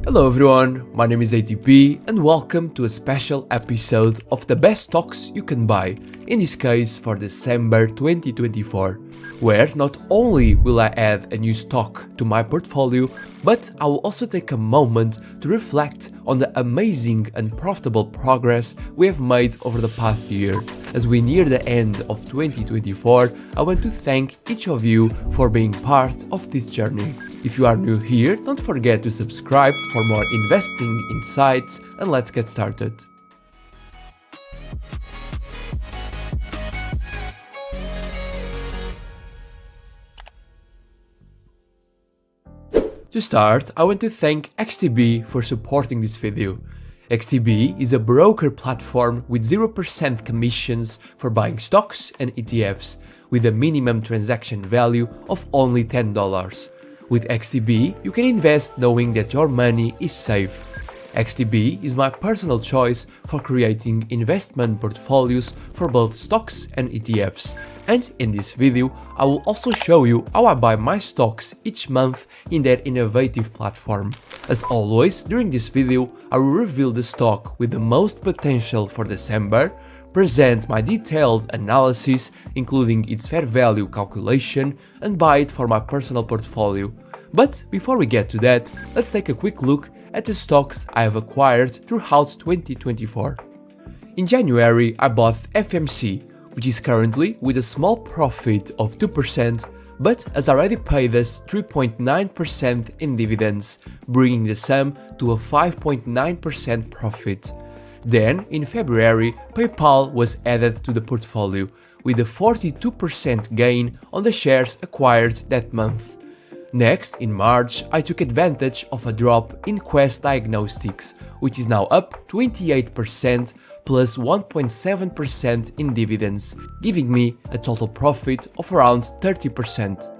Hello everyone, my name is ATP and welcome to a special episode of the best stocks you can buy, in this case for December 2024, where not only will I add a new stock to my portfolio, but I will also take a moment to reflect on the amazing and profitable progress we have made over the past year. As we near the end of 2024, I want to thank each of you for being part of this journey. If you are new here, don't forget to subscribe for more investing insights, and let's get started. To start, I want to thank XTB for supporting this video. XTB is a broker platform with 0% commissions for buying stocks and ETFs, with a minimum transaction value of only $10. With XTB, you can invest knowing that your money is safe. XTB is my personal choice for creating investment portfolios for both stocks and ETFs. And in this video, I will also show you how I buy my stocks each month in their innovative platform. As always, during this video, I will reveal the stock with the most potential for December, present my detailed analysis including its fair value calculation, and buy it for my personal portfolio. But before we get to that, let's take a quick look at the stocks I have acquired throughout 2024. In January, I bought FMC, which is currently with a small profit of 2%, but has already paid us 3.9% in dividends, bringing the sum to a 5.9% profit. Then, in February, PayPal was added to the portfolio, with a 42% gain on the shares acquired that month. Next, in March, I took advantage of a drop in Quest Diagnostics, which is now up 28% plus 1.7% in dividends, giving me a total profit of around 30%.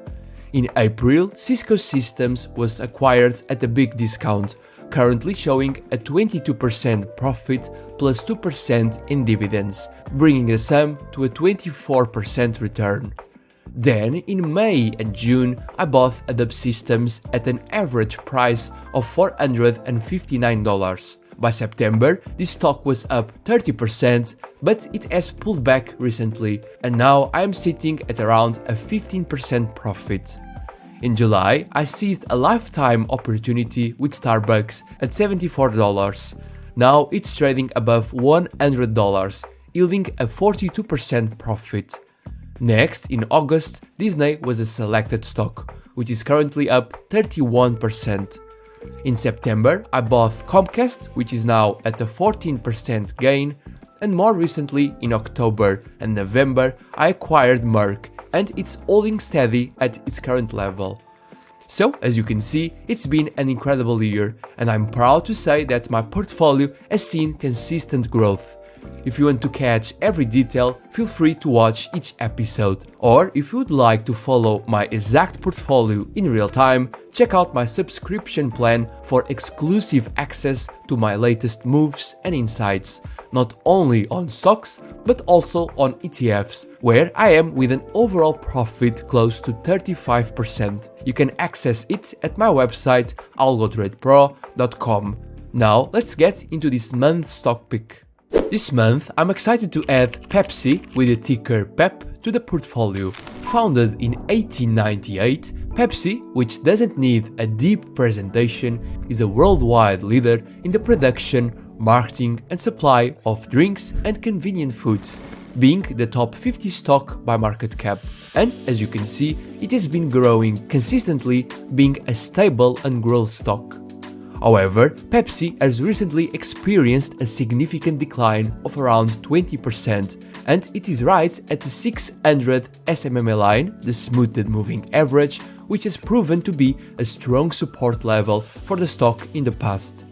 In April, Cisco Systems was acquired at a big discount, currently showing a 22% profit plus 2% in dividends, bringing the sum to a 24% return. Then, in May and June, I bought Adobe Systems at an average price of $459. By September, this stock was up 30%, but it has pulled back recently, and now I am sitting at around a 15% profit. In July, I seized a lifetime opportunity with Starbucks at $74. Now it's trading above $100, yielding a 42% profit. Next, in August, Disney was a selected stock, which is currently up 31%. In September, I bought Comcast, which is now at a 14% gain, and more recently, in October and November, I acquired Merck, and it's holding steady at its current level. So, as you can see, it's been an incredible year, and I'm proud to say that my portfolio has seen consistent growth. If you want to catch every detail, feel free to watch each episode. Or if you would like to follow my exact portfolio in real time, check out my subscription plan for exclusive access to my latest moves and insights, not only on stocks, but also on ETFs, where I am with an overall profit close to 35%. You can access it at my website algotradepro.com. Now let's get into this month's stock pick. This month, I'm excited to add Pepsi with the ticker PEP to the portfolio. Founded in 1898, Pepsi, which doesn't need a deep presentation, is a worldwide leader in the production, marketing and supply of drinks and convenient foods, being the top 50 stock by market cap. And as you can see, it has been growing consistently, being a stable and growth stock. However, Pepsi has recently experienced a significant decline of around 20%, and it is right at the 600 SMA line, the smoothed moving average, which has proven to be a strong support level for the stock in the past.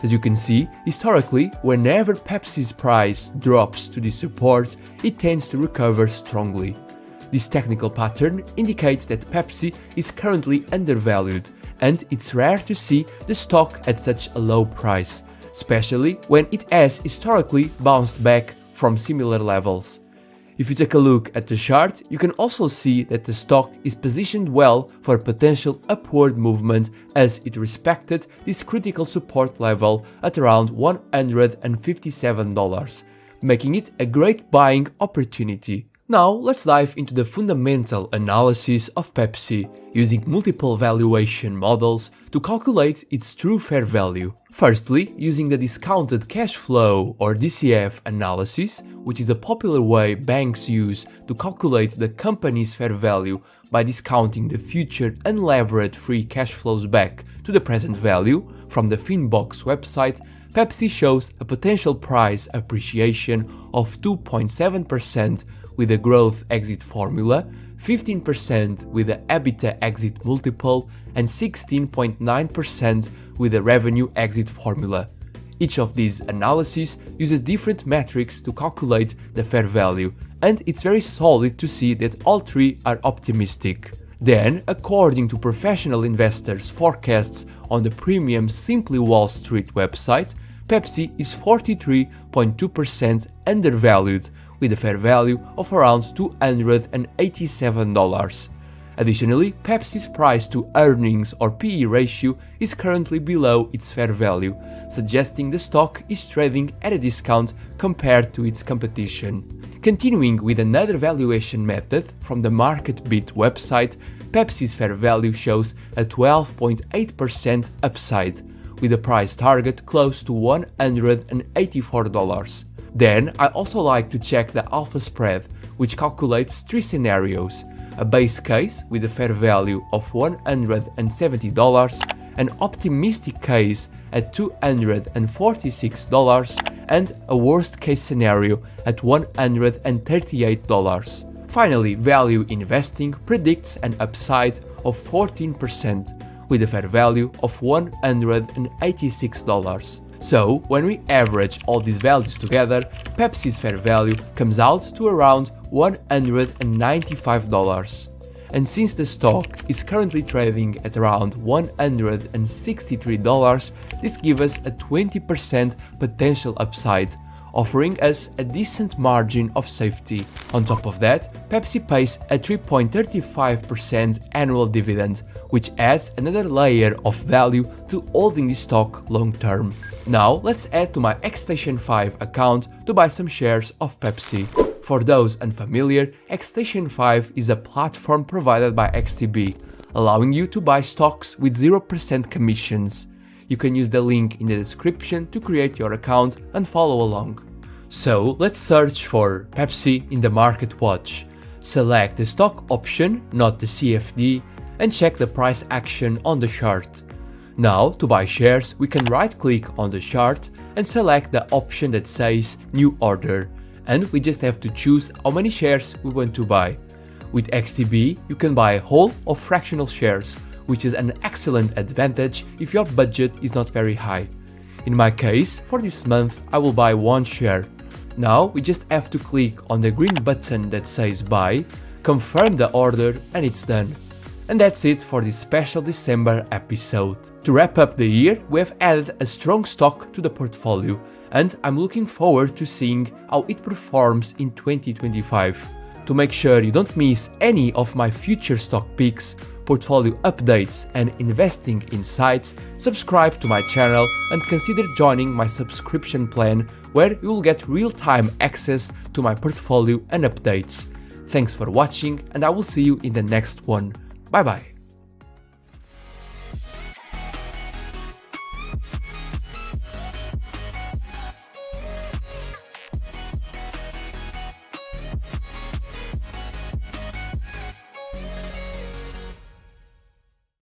As you can see, historically, whenever Pepsi's price drops to this support, it tends to recover strongly. This technical pattern indicates that Pepsi is currently undervalued, and it's rare to see the stock at such a low price, especially when it has historically bounced back from similar levels. If you take a look at the chart, you can also see that the stock is positioned well for a potential upward movement as it respected this critical support level at around $157, making it a great buying opportunity. Now let's dive into the fundamental analysis of Pepsi, using multiple valuation models to calculate its true fair value. Firstly, using the discounted cash flow or DCF analysis, which is a popular way banks use to calculate the company's fair value by discounting the future unlevered free cash flows back to the present value. From the Finbox website, Pepsi shows a potential price appreciation of 2.7% with a growth exit formula, 15% with a EBITDA exit multiple, and 16.9% with a revenue exit formula. Each of these analyses uses different metrics to calculate the fair value, and it's very solid to see that all three are optimistic. Then, according to professional investors' forecasts on the premium Simply Wall Street website, Pepsi is 43.2% undervalued, with a fair value of around $287. Additionally, Pepsi's price to earnings or PE ratio is currently below its fair value, suggesting the stock is trading at a discount compared to its competition. Continuing with another valuation method from the MarketBeat website, Pepsi's fair value shows a 12.8% upside, with a price target close to $184. Then I also like to check the alpha spread, which calculates three scenarios: a base case with a fair value of $170, an optimistic case at $246, and a worst case scenario at $138. Finally, Value Investing predicts an upside of 14% with a fair value of $186. So, when we average all these values together, Pepsi's fair value comes out to around $195. And since the stock is currently trading at around $163, this gives us a 20% potential upside, offering us a decent margin of safety. On top of that, Pepsi pays a 3.35% annual dividend, which adds another layer of value to holding the stock long term. Now let's add to my Xstation 5 account to buy some shares of Pepsi. For those unfamiliar, Xstation 5 is a platform provided by XTB, allowing you to buy stocks with 0% commissions. You can use the link in the description to create your account and follow along. So let's search for Pepsi in the Market Watch. Select the stock option, not the CFD, and check the price action on the chart. Now, to buy shares, we can right-click on the chart and select the option that says New Order, and we just have to choose how many shares we want to buy. With XTB, you can buy whole or fractional shares, which is an excellent advantage if your budget is not very high. In my case, for this month, I will buy one share. Now, we just have to click on the green button that says Buy, confirm the order, and it's done. And that's it for this special December episode. To wrap up the year, we have added a strong stock to the portfolio, and I'm looking forward to seeing how it performs in 2025. To make sure you don't miss any of my future stock picks, portfolio updates, and investing insights, subscribe to my channel and consider joining my subscription plan, where you will get real-time access to my portfolio and updates. Thanks for watching, and I will see you in the next one. Bye bye.